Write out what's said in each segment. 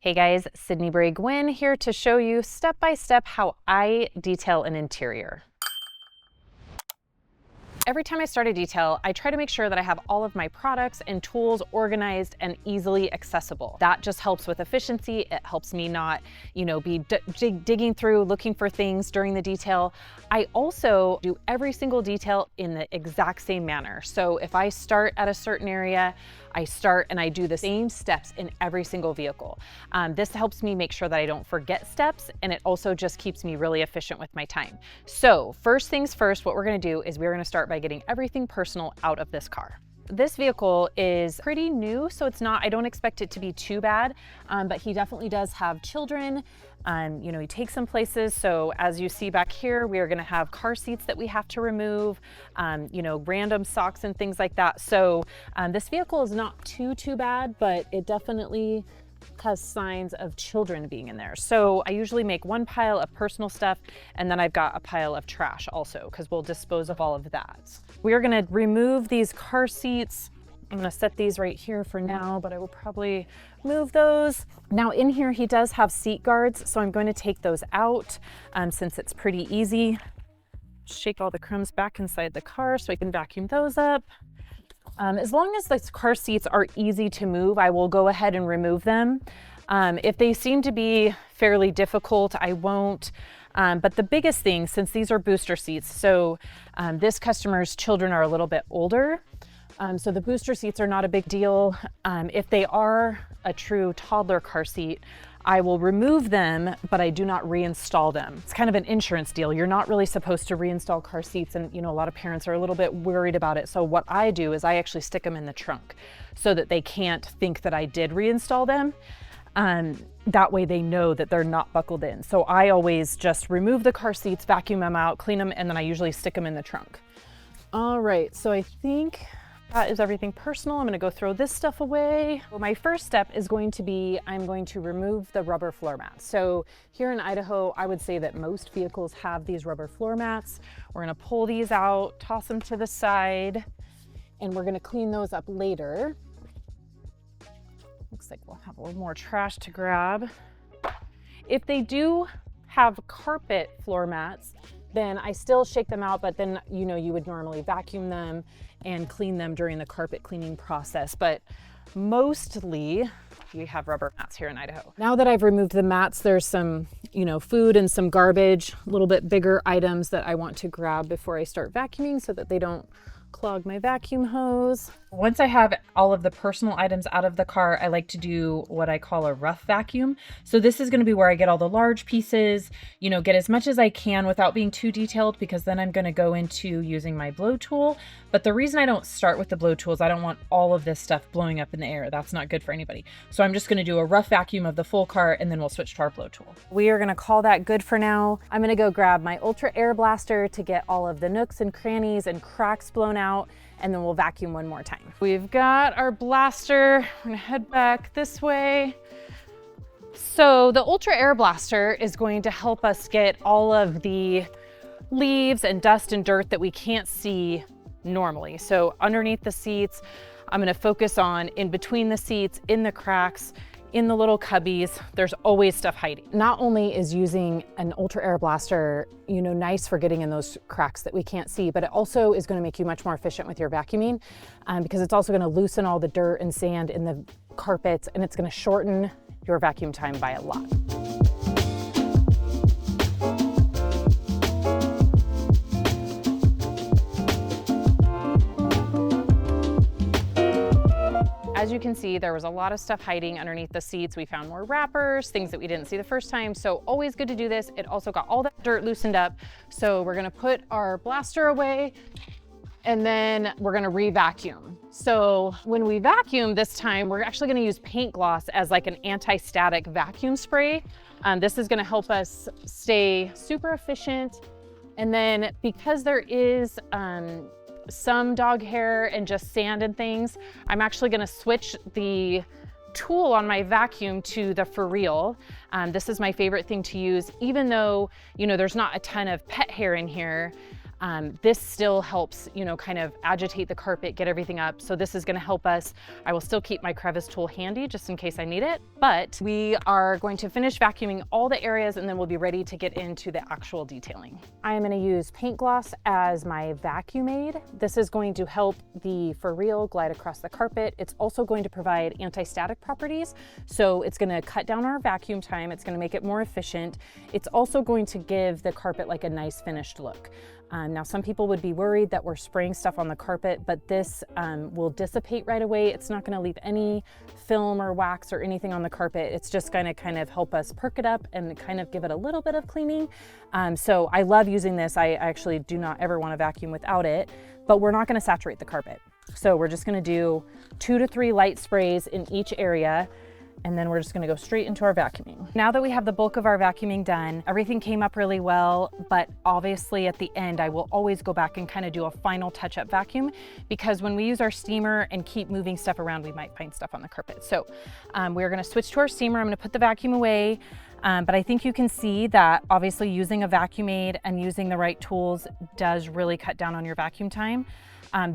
Hey guys, Sydney Gwynn here to show you step by step how I detail an interior. Every time I start a detail, I try to make sure that I have all of my products and tools organized and easily accessible. That just helps with efficiency. It helps me not, be digging through, looking for things during the detail. I also do every single detail in the exact same manner. So if I start at a certain area, I start and I do the same steps in every single vehicle. This helps me make sure that I don't forget steps, and it also just keeps me really efficient with my time. So first things first, what we're gonna do is we're gonna start by getting everything personal out of this car. This vehicle is pretty new, so I don't expect it to be too bad, but he definitely does have children. He takes them places. So as you see back here, we are gonna have car seats that we have to remove, random socks and things like that. So this vehicle is not too bad, but it definitely has signs of children being in there. So I usually make one pile of personal stuff, and then I've got a pile of trash also, because we'll dispose of all of that. We are gonna remove these car seats. I'm gonna set these right here for now, but I will probably move those. Now in here, he does have seat guards, so I'm going to take those out since it's pretty easy. Shake all the crumbs back inside the car so I can vacuum those up. As long as the car seats are easy to move, I will go ahead and remove them. If they seem to be fairly difficult, I won't. But the biggest thing, since these are booster seats, so this customer's children are a little bit older, so the booster seats are not a big deal. If they are a true toddler car seat, I will remove them, but I do not reinstall them. It's kind of an insurance deal. You're not really supposed to reinstall car seats, and a lot of parents are a little bit worried about it. So what I do is I actually stick them in the trunk so that they can't think that I did reinstall them. That way they know that they're not buckled in. So I always just remove the car seats, vacuum them out, clean them, and then I usually stick them in the trunk. All right, so I think that is everything personal. I'm gonna go throw this stuff away. Well, my first step is going to be, I'm going to remove the rubber floor mats. So here in Idaho, I would say that most vehicles have these rubber floor mats. We're gonna pull these out, toss them to the side, and we're gonna clean those up later. Looks like we'll have a little more trash to grab. If they do have carpet floor mats, then I still shake them out, but then you would normally vacuum them and clean them during the carpet cleaning process. But mostly we have rubber mats here in Idaho. Now that I've removed the mats, there's some, food and some garbage, a little bit bigger items that I want to grab before I start vacuuming so that they don't clog my vacuum hose. Once I have all of the personal items out of the car, I like to do what I call a rough vacuum. So this is going to be where I get all the large pieces, get as much as I can without being too detailed, because then I'm going to go into using my blow tool. But the reason I don't start with the blow tool is I don't want all of this stuff blowing up in the air. That's not good for anybody. So I'm just going to do a rough vacuum of the full car, and then we'll switch to our blow tool. We are going to call that good for now. I'm going to go grab my Ultra Air Blaster to get all of the nooks and crannies and cracks blown out, and then we'll vacuum one more time. We've got our blaster. We're gonna head back this way. So the Ultra Air Blaster is going to help us get all of the leaves and dust and dirt that we can't see normally. So underneath the seats, I'm gonna focus on in between the seats, in the cracks, in the little cubbies. There's always stuff hiding. Not only is using an Ultra Air Blaster, nice for getting in those cracks that we can't see, but it also is going to make you much more efficient with your vacuuming, because it's also going to loosen all the dirt and sand in the carpets, and it's going to shorten your vacuum time by a lot. As you can see, there was a lot of stuff hiding underneath the seats. We found more wrappers, things that we didn't see the first time. So always good to do this. It also got all that dirt loosened up. So we're gonna put our blaster away, and then we're gonna re-vacuum. So when we vacuum this time, we're actually gonna use paint gloss as like an anti-static vacuum spray. This is gonna help us stay super efficient. And then because there is, some dog hair and just sand and things, I'm actually gonna switch the tool on my vacuum to the for real. This is my favorite thing to use, even though, there's not a ton of pet hair in here. This still helps, you know, kind of agitate the carpet, get everything up. So this is gonna help us. I will still keep my crevice tool handy just in case I need it, but we are going to finish vacuuming all the areas and then we'll be ready to get into the actual detailing. I am gonna use paint gloss as my vacuum aid. This is going to help the For Real glide across the carpet. It's also going to provide anti-static properties. So it's gonna cut down our vacuum time. It's gonna make it more efficient. It's also going to give the carpet like a nice finished look. Now some people would be worried that we're spraying stuff on the carpet, but this will dissipate right away. It's not gonna leave any film or wax or anything on the carpet. It's just gonna kind of help us perk it up and kind of give it a little bit of cleaning. So I love using this. I actually do not ever wanna vacuum without it, but we're not gonna saturate the carpet. So we're just gonna do 2 to 3 light sprays in each area, and then we're just gonna go straight into our vacuuming. Now that we have the bulk of our vacuuming done, everything came up really well, but obviously at the end, I will always go back and kind of do a final touch-up vacuum, because when we use our steamer and keep moving stuff around, we might find stuff on the carpet. So we're gonna switch to our steamer. I'm gonna put the vacuum away, but I think you can see that obviously using a vacuum aid and using the right tools does really cut down on your vacuum time.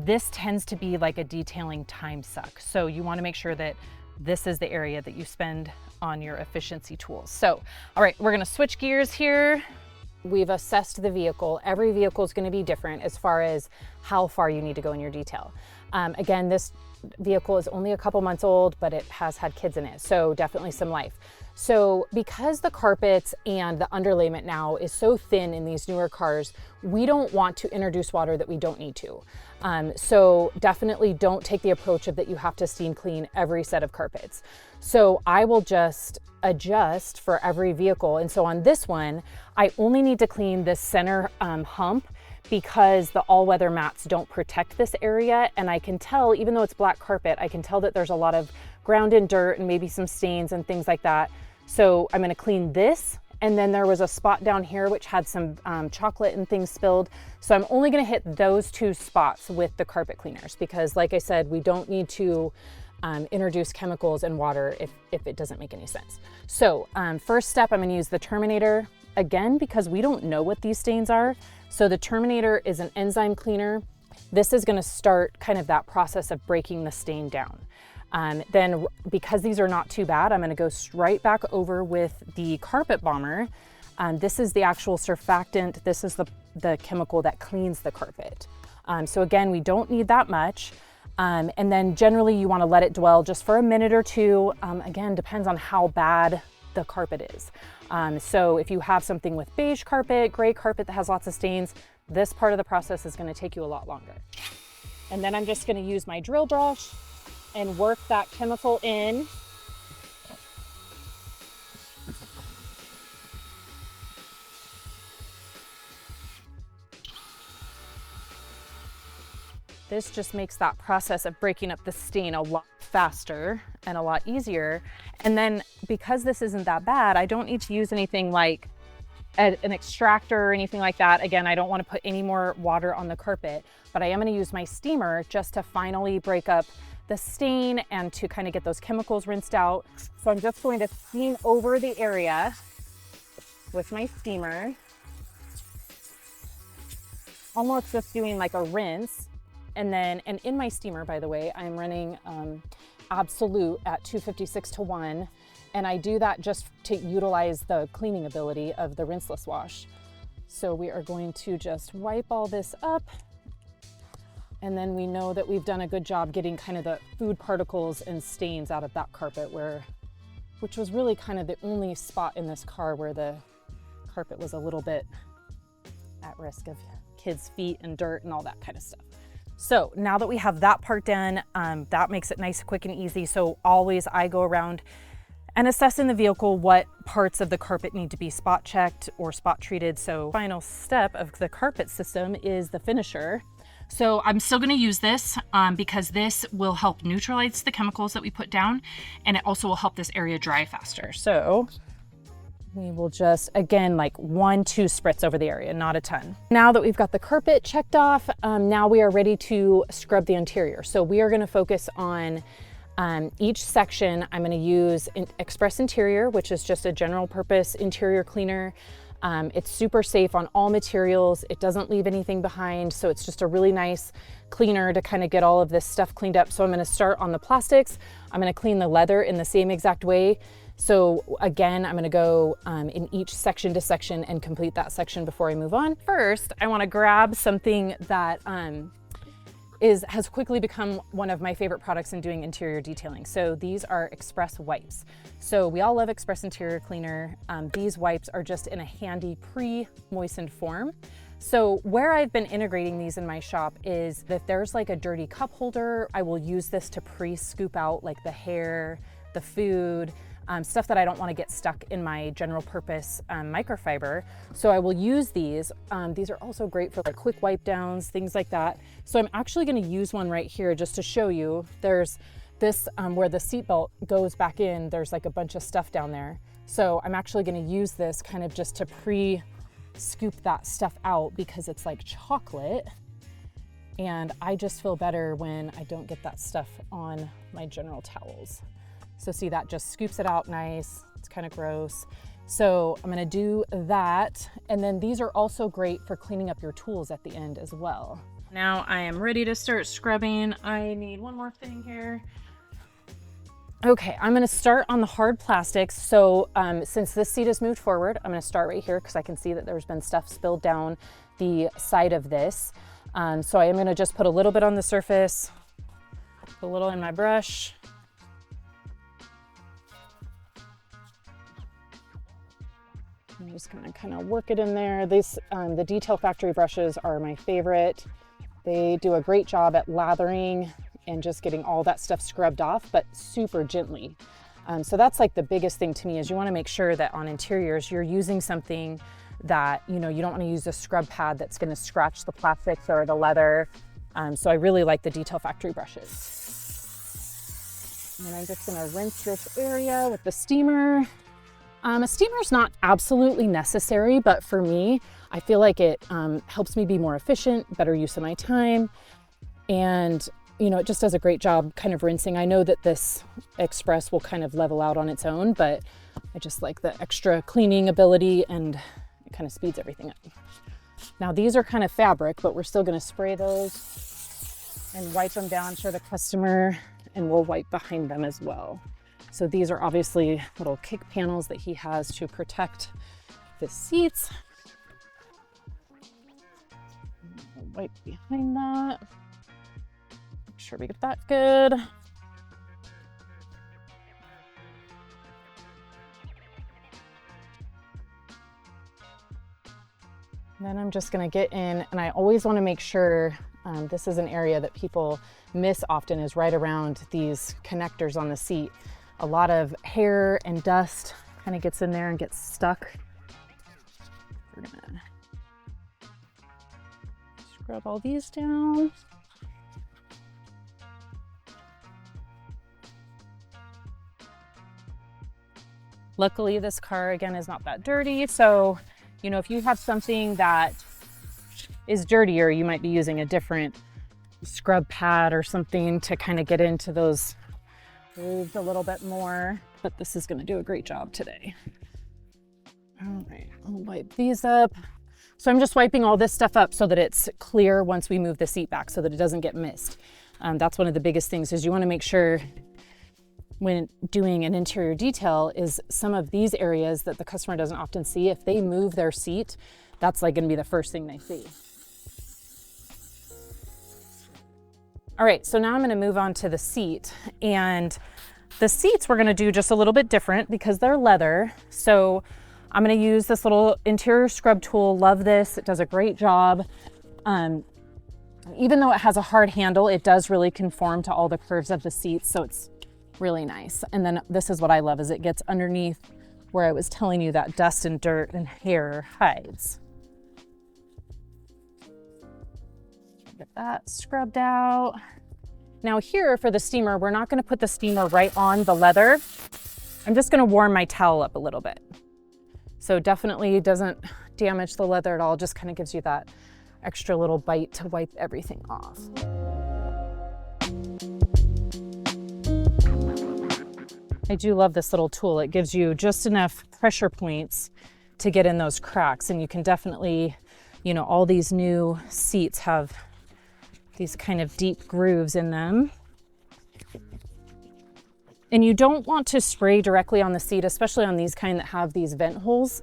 This tends to be like a detailing time suck. So you wanna make sure that this is the area that you spend on your efficiency tools. So, all right, we're gonna switch gears here. We've assessed the vehicle. Every vehicle is gonna be different as far as how far you need to go in your detail. Again, this vehicle is only a couple months old, but it has had kids in it, so definitely some life. So because the carpets and the underlayment now is so thin in these newer cars, we don't want to introduce water that we don't need to. So definitely don't take the approach of that you have to steam clean every set of carpets. So I will just adjust for every vehicle. And so on this one, I only need to clean this center hump, because the all-weather mats don't protect this area. And I can tell, even though it's black carpet, I can tell that there's a lot of ground in dirt and maybe some stains and things like that. So I'm gonna clean this. And then there was a spot down here which had some chocolate and things spilled. So I'm only gonna hit those 2 spots with the carpet cleaners, because like I said, we don't need to introduce chemicals and water if it doesn't make any sense. So first step, I'm gonna use the Terminator again, because we don't know what these stains are. So the Terminator is an enzyme cleaner. This is gonna start kind of that process of breaking the stain down. Then because these are not too bad, I'm gonna go right back over with the Carpet Bomber. This is the actual surfactant. This is the chemical that cleans the carpet. So again, we don't need that much. And then generally you wanna let it dwell just for a minute or 2. Again, depends on how bad the carpet is. So if you have something with beige carpet, gray carpet that has lots of stains, this part of the process is gonna take you a lot longer. And then I'm just gonna use my drill brush and work that chemical in. This just makes that process of breaking up the stain a lot faster and a lot easier. And then because this isn't that bad, I don't need to use anything like an extractor or anything like that. Again, I don't want to put any more water on the carpet, but I am going to use my steamer just to finally break up the stain and to kind of get those chemicals rinsed out. So I'm just going to steam over the area with my steamer, almost just doing like a rinse. And in my steamer, by the way, I'm running Absolute at 256 to 1. And I do that just to utilize the cleaning ability of the rinseless wash. So we are going to just wipe all this up. And then we know that we've done a good job getting kind of the food particles and stains out of that carpet, which was really kind of the only spot in this car where the carpet was a little bit at risk of kids' feet and dirt and all that kind of stuff. So now that we have that part done, that makes it nice, quick and easy. So always I go around and assess in the vehicle what parts of the carpet need to be spot checked or spot treated. So final step of the carpet system is the finisher. So I'm still gonna use this because this will help neutralize the chemicals that we put down, and it also will help this area dry faster. So we will just, again, like 1-2 spritz over the area, not a ton. Now that we've got the carpet checked off, now we are ready to scrub the interior. So we are gonna focus on each section. I'm gonna use Express Interior, which is just a general purpose interior cleaner. It's super safe on all materials. It doesn't leave anything behind. So it's just a really nice cleaner to kind of get all of this stuff cleaned up. So I'm going to start on the plastics. I'm going to clean the leather in the same exact way. So again, I'm going to go in each section to section and complete that section before I move on. First, I want to grab something that has quickly become one of my favorite products in doing interior detailing. So these are Express wipes. So we all love Express interior cleaner. These wipes are just in a handy pre-moistened form. So where I've been integrating these in my shop is if there's like a dirty cup holder, I will use this to pre-scoop out like the hair, the food, stuff that I don't want to get stuck in my general purpose microfiber. So I will use these. These are also great for like quick wipe downs, things like that. So I'm actually going to use one right here just to show you. There's this where the seatbelt goes back in, there's like a bunch of stuff down there. So I'm actually going to use this kind of just to pre-scoop that stuff out because it's like chocolate. And I just feel better when I don't get that stuff on my general towels. So see, that just scoops it out nice. It's kind of gross. So I'm gonna do that. And then these are also great for cleaning up your tools at the end as well. Now I am ready to start scrubbing. I need one more thing here. Okay, I'm gonna start on the hard plastics. So since this seat has moved forward, I'm gonna start right here because I can see that there's been stuff spilled down the side of this. So I am gonna just put a little bit on the surface, a little in my brush. I'm just gonna kind of work it in there. These, the Detail Factory brushes are my favorite. They do a great job at lathering and just getting all that stuff scrubbed off, but super gently. So that's like the biggest thing to me is you wanna make sure that on interiors, you're using something that, you know, you don't wanna use a scrub pad that's gonna scratch the plastics or the leather. So I really like the Detail Factory brushes. And I'm just gonna rinse this area with the steamer. A steamer is not absolutely necessary, but for me, I feel like it helps me be more efficient, better use of my time. And, you know, it just does a great job kind of rinsing. I know that this Express will kind of level out on its own, but I just like the extra cleaning ability and it kind of speeds everything up. Now these are kind of fabric, but we're still gonna spray those and wipe them down for the customer, and we'll wipe behind them as well. So these are obviously little kick panels that he has to protect the seats. We'll wipe behind that. Make sure we get that good. Then I'm just gonna get in, and I always wanna make sure, this is an area that people miss often, is right around these connectors on the seat. A lot of hair and dust kind of gets in there and gets stuck. We're gonna scrub all these down. Luckily, this car, again, is not that dirty. So, you know, if you have something that is dirtier, you might be using a different scrub pad or something to kind of get into those grooves a little bit more, but this is going to do a great job today. All right, I'll wipe these up. So I'm just wiping all this stuff up so that it's clear once we move the seat back so that it doesn't get missed. That's one of the biggest things is you want to make sure when doing an interior detail is some of these areas that the customer doesn't often see. If they move their seat, that's like going to be the first thing they see. All right, so now I'm gonna move on to the seat, and the seats we're gonna do just a little bit different because they're leather. So I'm gonna use this little interior scrub tool. Love this, it does a great job. Even though it has a hard handle, it does really conform to all the curves of the seats, so it's really nice. And then this is what I love, is it gets underneath where I was telling you that dust and dirt and hair hides. Get that scrubbed out. Now here for the steamer, we're not going to put the steamer right on the leather. I'm just going to warm my towel up a little bit. So definitely doesn't damage the leather at all, just kind of gives you that extra little bite to wipe everything off. I do love this little tool. It gives you just enough pressure points to get in those cracks. And you can definitely, you know, all these new seats have these kind of deep grooves in them. And you don't want to spray directly on the seat, especially on these kind that have these vent holes,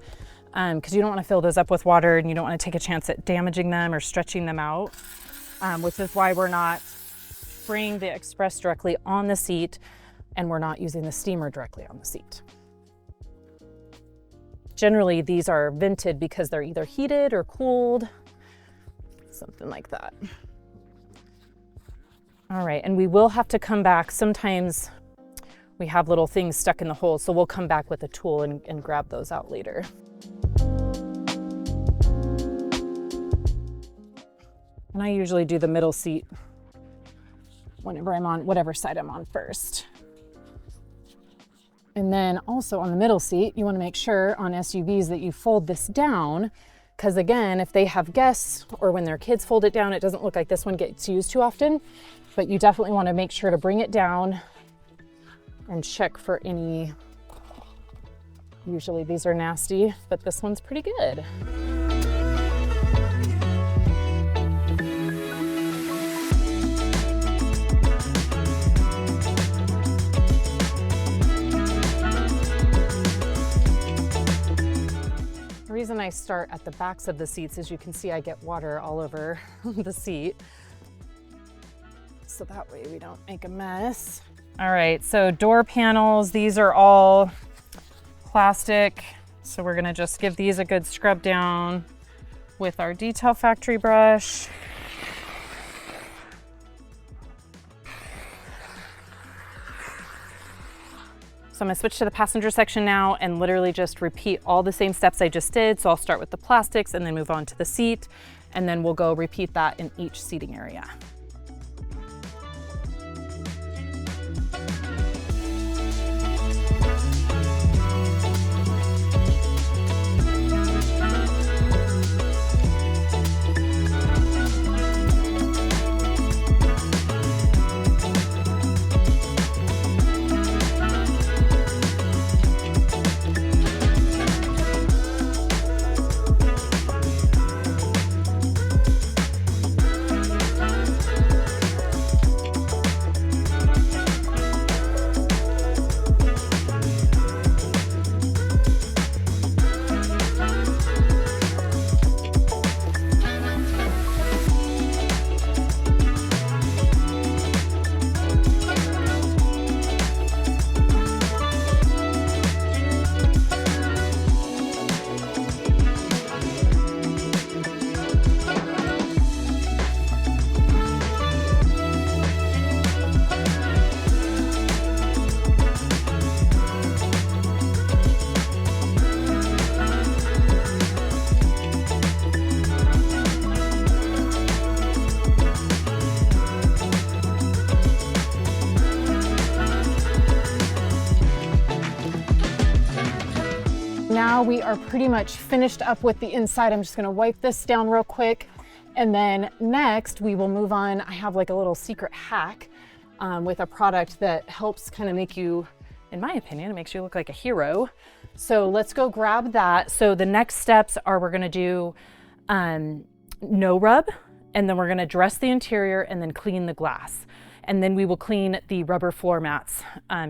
because you don't want to fill those up with water, and you don't want to take a chance at damaging them or stretching them out, which is why we're not spraying the Express directly on the seat, and we're not using the steamer directly on the seat. Generally, these are vented because they're either heated or cooled, something like that. All right, and we will have to come back. Sometimes we have little things stuck in the holes, so we'll come back with a tool and grab those out later. And I usually do the middle seat whenever I'm on whatever side I'm on first. And then also on the middle seat, you want to make sure on SUVs that you fold this down, because again, if they have guests or when their kids fold it down, it doesn't look like this one gets used too often, but you definitely want to make sure to bring it down and check for any, usually these are nasty, but this one's pretty good. The reason I start at the backs of the seats is you can see I get water all over the seat. So that way we don't make a mess. All right, so door panels, these are all plastic. So we're gonna just give these a good scrub down with our Detail Factory brush. So I'm gonna switch to the passenger section now and literally just repeat all the same steps I just did. So I'll start with the plastics and then move on to the seat, and then we'll go repeat that in each seating area. Now we are pretty much finished up with the inside. I'm just gonna wipe this down real quick. And then next we will move on. I have like a little secret hack with a product that helps kind of make you, in my opinion, it makes you look like a hero. So let's go grab that. So the next steps are we're gonna do no rub, and then we're gonna dress the interior and then clean the glass. And then we will clean the rubber floor mats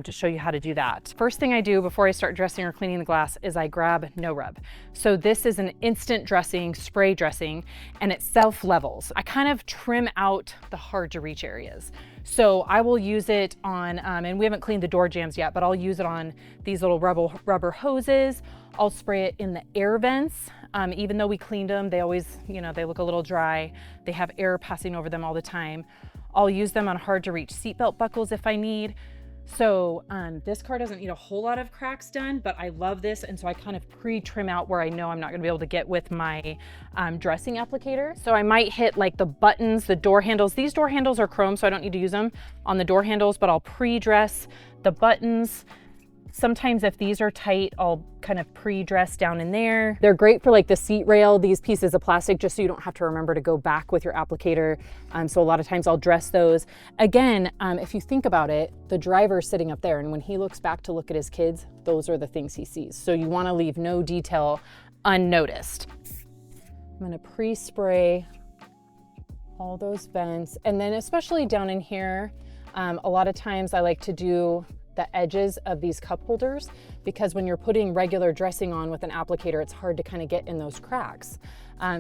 to show you how to do that. First thing I do before I start dressing or cleaning the glass is I grab no rub. So this is an instant dressing, spray dressing, and it self levels. I kind of trim out the hard to reach areas. So I will use it on, and we haven't cleaned the door jambs yet, but I'll use it on these little rubber hoses. I'll spray it in the air vents. Even though we cleaned them, they always, you know, they look a little dry. They have air passing over them all the time. I'll use them on hard to reach seatbelt buckles if I need. So this car doesn't need a whole lot of cracks done, but I love this. And so I kind of pre-trim out where I know I'm not gonna be able to get with my dressing applicator. So I might hit like the buttons, the door handles. These door handles are chrome, so I don't need to use them on the door handles, but I'll pre-dress the buttons. Sometimes if these are tight, I'll kind of pre-dress down in there. They're great for like the seat rail, these pieces of plastic, just so you don't have to remember to go back with your applicator. So a lot of times I'll dress those. Again, if you think about it, the driver's sitting up there, and when he looks back to look at his kids, those are the things he sees. So you wanna leave no detail unnoticed. I'm gonna pre-spray all those vents. And then especially down in here, a lot of times I like to do the edges of these cup holders, because when you're putting regular dressing on with an applicator, it's hard to kind of get in those cracks.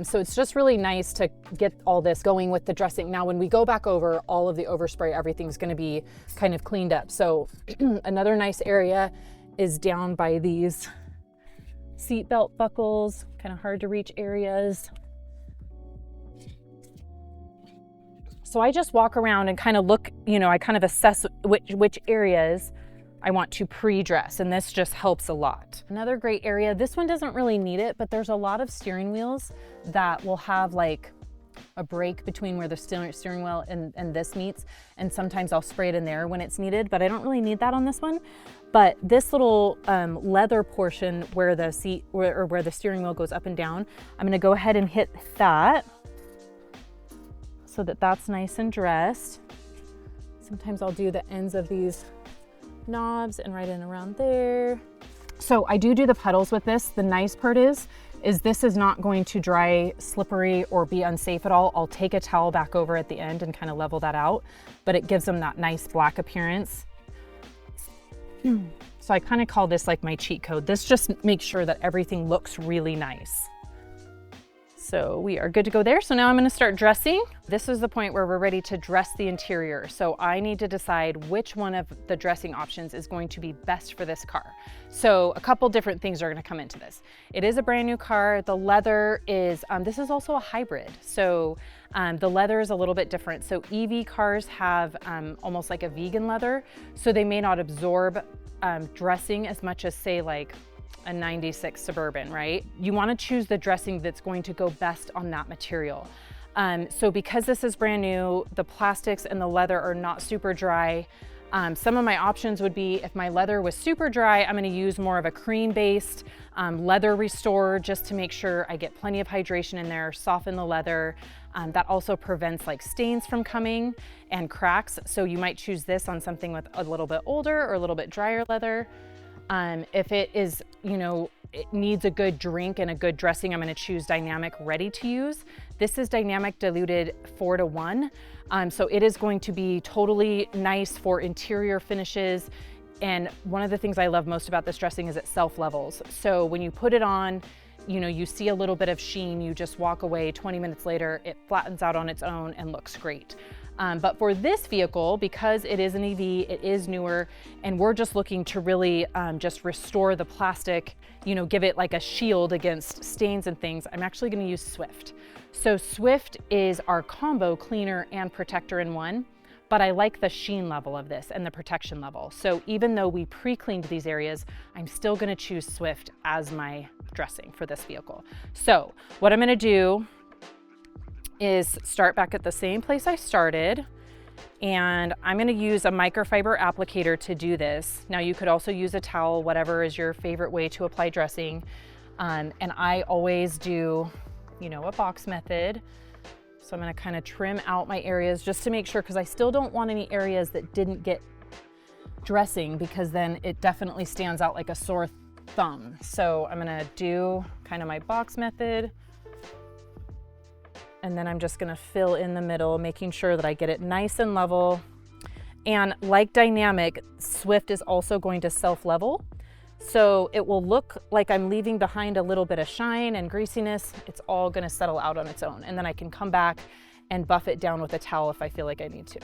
So it's just really nice to get all this going with the dressing. Now, when we go back over all of the overspray, everything's gonna be kind of cleaned up. So another nice area is down by these seat belt buckles, kind of hard to reach areas. So I just walk around and kind of look, I kind of assess which areas I want to pre-dress, and this just helps a lot. Another great area, this one doesn't really need it, but there's a lot of steering wheels that will have like a break between where the steering wheel and this meets, and sometimes I'll spray it in there when it's needed, but I don't really need that on this one. But this little leather portion where the where the steering wheel goes up and down, I'm gonna go ahead and hit that so that that's nice and dressed. Sometimes I'll do the ends of these knobs and right in around there. So I do the pedals with this. The nice part is this is not going to dry slippery or be unsafe at all. I'll take a towel back over at the end and kind of level that out, but it gives them that nice black appearance. So I kind of call this like my cheat code. This just makes sure that everything looks really nice. So we are good to go there. So now I'm gonna start dressing. This is the point where we're ready to dress the interior. So I need to decide which one of the dressing options is going to be best for this car. So a couple different things are gonna come into this. It is a brand new car. The leather is, this is also a hybrid. So the leather is a little bit different. So EV cars have almost like a vegan leather. So they may not absorb dressing as much as, say, like a 96 Suburban, right? You wanna choose the dressing that's going to go best on that material. So because this is brand new, the plastics and the leather are not super dry. Some of my options would be, if my leather was super dry, I'm gonna use more of a cream-based leather restore, just to make sure I get plenty of hydration in there, soften the leather. That also prevents like stains from coming and cracks. So you might choose this on something with a little bit older or a little bit drier leather. If it is, it needs a good drink and a good dressing, I'm gonna choose Dynamic Ready to Use. This is Dynamic Diluted 4:1. So it is going to be totally nice for interior finishes. And one of the things I love most about this dressing is it self-levels. So when you put it on, you see a little bit of sheen, you just walk away, 20 minutes later, it flattens out on its own and looks great. But for this vehicle, because it is an EV, it is newer, and we're just looking to really just restore the plastic, give it like a shield against stains and things, I'm actually gonna use Swift. So Swift is our combo cleaner and protector in one, but I like the sheen level of this and the protection level. So even though we pre-cleaned these areas, I'm still gonna choose Swift as my dressing for this vehicle. So what I'm gonna do is start back at the same place I started, and I'm gonna use a microfiber applicator to do this. Now you could also use a towel, whatever is your favorite way to apply dressing. And I always do, a box method. So I'm gonna kind of trim out my areas just to make sure, because I still don't want any areas that didn't get dressing, because then it definitely stands out like a sore thumb. So I'm gonna do kind of my box method. And then I'm just gonna fill in the middle, making sure that I get it nice and level. And like Dynamic, Swift is also going to self-level. So it will look like I'm leaving behind a little bit of shine and greasiness. It's all gonna settle out on its own. And then I can come back and buff it down with a towel if I feel like I need to.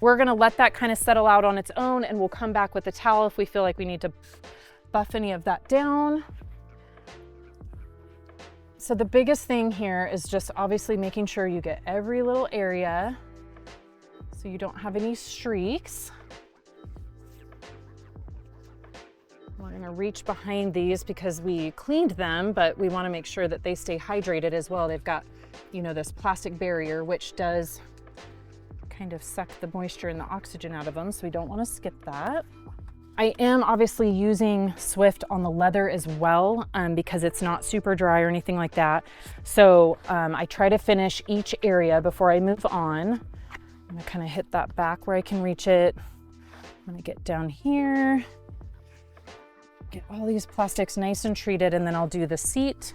We're gonna let that kind of settle out on its own, and we'll come back with the towel if we feel like we need to buff any of that down. So the biggest thing here is just obviously making sure you get every little area so you don't have any streaks. We're gonna reach behind these because we cleaned them, but we wanna make sure that they stay hydrated as well. They've got, this plastic barrier, which does kind of suck the moisture and the oxygen out of them, so we don't wanna skip that. I am obviously using Swift on the leather as well, because it's not super dry or anything like that. So I try to finish each area before I move on. I'm gonna kind of hit that back where I can reach it. I'm gonna get down here. Get all these plastics nice and treated, and then I'll do the seat.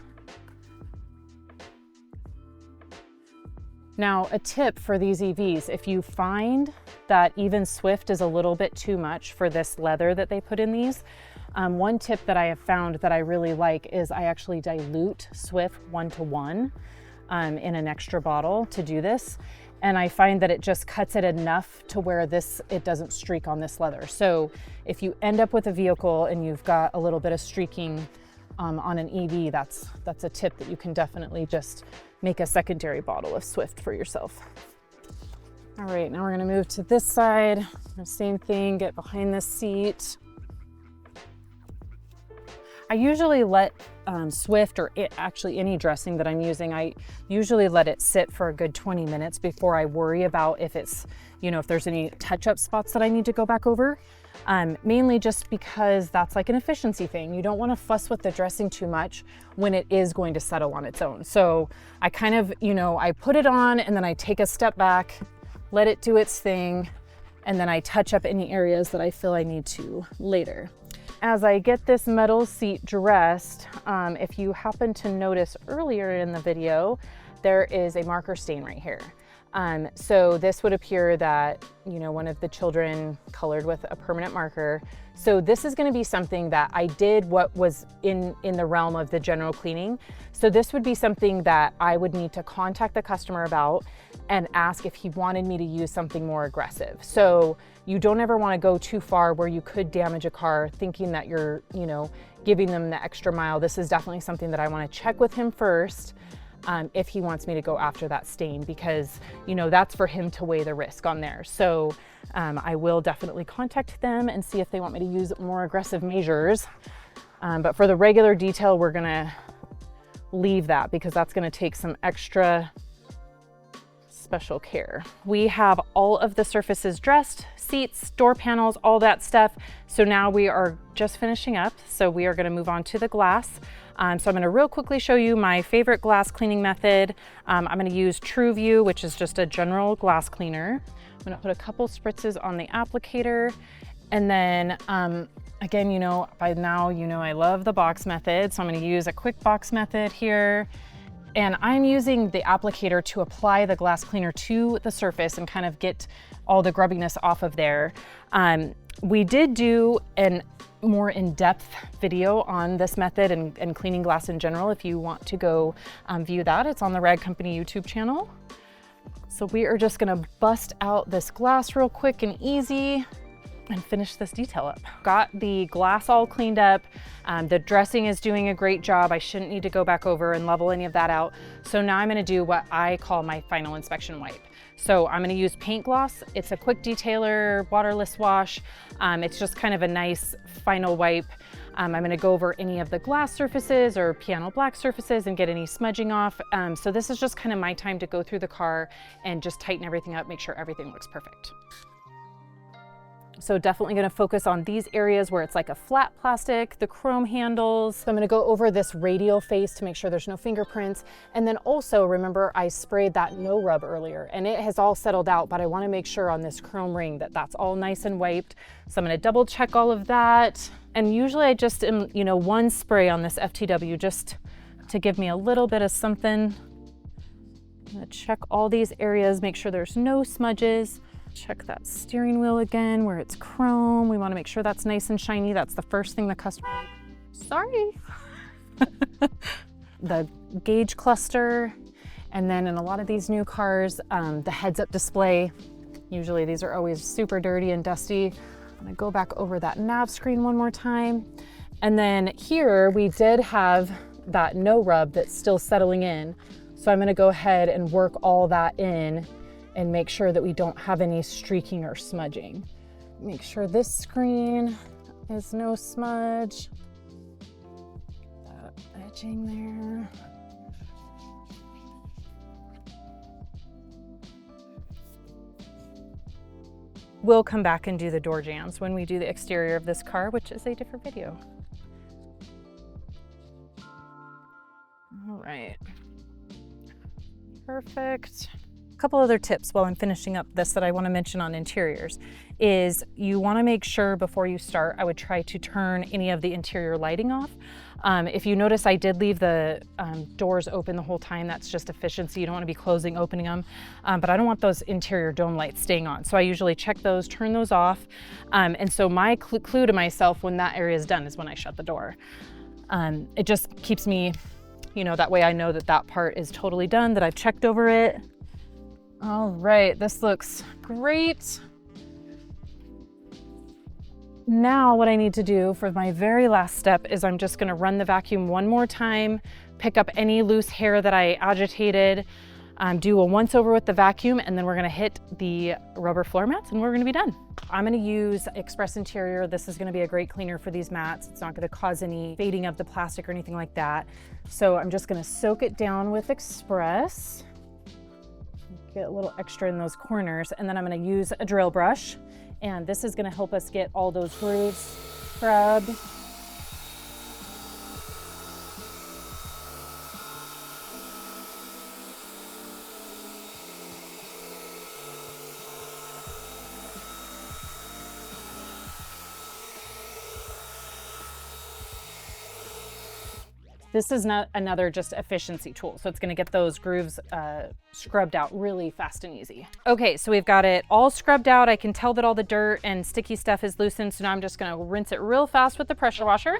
Now, a tip for these EVs, if you find that even Swift is a little bit too much for this leather that they put in these, one tip that I have found that I really like is I actually dilute Swift 1:1 in an extra bottle to do this. And I find that it just cuts it enough to where it doesn't streak on this leather. So if you end up with a vehicle and you've got a little bit of streaking on an EV, that's a tip that you can definitely just make a secondary bottle of Swift for yourself. All right, now we're gonna move to this side. Same thing, get behind this seat. I usually let Swift, or actually any dressing that I'm using, I usually let it sit for a good 20 minutes before I worry about if it's, if there's any touch-up spots that I need to go back over. Mainly just because that's like an efficiency thing. You don't want to fuss with the dressing too much when it is going to settle on its own. So I kind of, I put it on and then I take a step back, let it do its thing, and then I touch up any areas that I feel I need to later. As I get this metal seat dressed, if you happen to notice earlier in the video, there is a marker stain right here. So this would appear that, one of the children colored with a permanent marker. So this is going to be something that I did what was in the realm of the general cleaning. So this would be something that I would need to contact the customer about and ask if he wanted me to use something more aggressive. So you don't ever want to go too far where you could damage a car thinking that you're, giving them the extra mile. This is definitely something that I want to check with him first. If he wants me to go after that stain, because that's for him to weigh the risk on there. So I will definitely contact them and see if they want me to use more aggressive measures. But for the regular detail, we're gonna leave that because that's gonna take some extra special care. We have all of the surfaces dressed, seats, door panels, all that stuff. So now we are just finishing up. So we are gonna move on to the glass. So I'm gonna real quickly show you my favorite glass cleaning method. I'm gonna use TrueView, which is just a general glass cleaner. I'm gonna put a couple spritzes on the applicator. And then again, by now, I love the box method. So I'm gonna use a quick box method here. And I'm using the applicator to apply the glass cleaner to the surface and kind of get all the grubbiness off of there. We did do a more in-depth video on this method and cleaning glass in general. If you want to go view that, it's on the Rag Company YouTube channel. So we are just gonna bust out this glass real quick and easy and finish this detail up. Got the glass all cleaned up. The dressing is doing a great job. I shouldn't need to go back over and level any of that out. So now I'm gonna do what I call my final inspection wipe. So I'm gonna use paint gloss. It's a quick detailer, waterless wash. It's just kind of a nice final wipe. I'm gonna go over any of the glass surfaces or piano black surfaces and get any smudging off. So this is just kind of my time to go through the car and just tighten everything up, make sure everything looks perfect. So definitely gonna focus on these areas where it's like a flat plastic, the chrome handles. So I'm gonna go over this radial face to make sure there's no fingerprints. And then also remember I sprayed that no rub earlier and it has all settled out, but I wanna make sure on this chrome ring that that's all nice and wiped. So I'm gonna double check all of that. And usually I just am, one spray on this FTW just to give me a little bit of something. I'm gonna check all these areas, make sure there's no smudges. Check that steering wheel again where it's chrome. We want to make sure that's nice and shiny. That's the first thing the customer, sorry. The gauge cluster. And then in a lot of these new cars, the heads-up display. Usually these are always super dirty and dusty. I'm gonna go back over that nav screen one more time. And then here we did have that no rub that's still settling in. So I'm gonna go ahead and work all that in and make sure that we don't have any streaking or smudging. Make sure this screen is no smudge. That edging there. We'll come back and do the door jambs when we do the exterior of this car, which is a different video. All right, perfect. couple other tips while I'm finishing up this that I want to mention on interiors is you want to make sure before you start, I would try to turn any of the interior lighting off. If you notice, I did leave the doors open the whole time. That's just efficiency. You don't want to be closing, opening them. But I don't want those interior dome lights staying on. So I usually check those, turn those off. And so my clue to myself when that area is done is when I shut the door. It just keeps me, you know, that way I know that that part is totally done, that I've checked over it. All right, this looks great. Now what I need to do for my very last step is I'm just gonna run the vacuum one more time, pick up any loose hair that I agitated, do a once over with the vacuum, and then we're gonna hit the rubber floor mats and we're gonna be done. I'm gonna use Express Interior. This is gonna be a great cleaner for these mats. It's not gonna cause any fading of the plastic or anything like that. So I'm just gonna soak it down with Express. Get a little extra in those corners, and then I'm gonna use a drill brush. And this is gonna help us get all those grooves scrubbed. This is not another just efficiency tool. So it's gonna get those grooves scrubbed out really fast and easy. Okay, so we've got it all scrubbed out. I can tell that all the dirt and sticky stuff is loosened. So now I'm just gonna rinse it real fast with the pressure washer.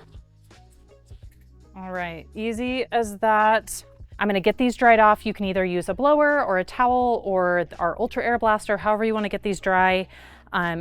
All right, easy as that. I'm gonna get these dried off. You can either use a blower or a towel or our Ultra Air Blaster, however you wanna get these dry.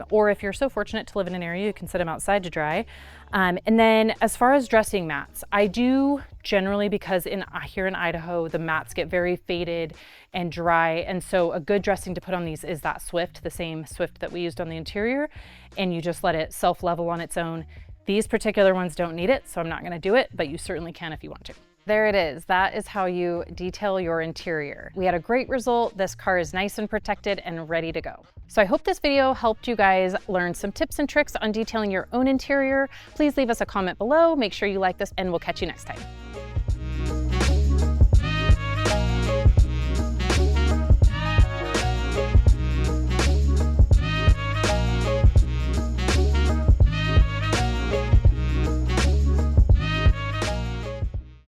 Or if you're so fortunate to live in an area, you can set them outside to dry. And then as far as dressing mats, I do generally, because here in Idaho, the mats get very faded and dry. And so a good dressing to put on these is that Swift, the same Swift that we used on the interior. And you just let it self-level on its own. These particular ones don't need it, so I'm not gonna do it, but you certainly can if you want to. There it is. That is how you detail your interior. We had a great result. This car is nice and protected and ready to go. So I hope this video helped you guys learn some tips and tricks on detailing your own interior. Please leave us a comment below. Make sure you like this, and we'll catch you next time.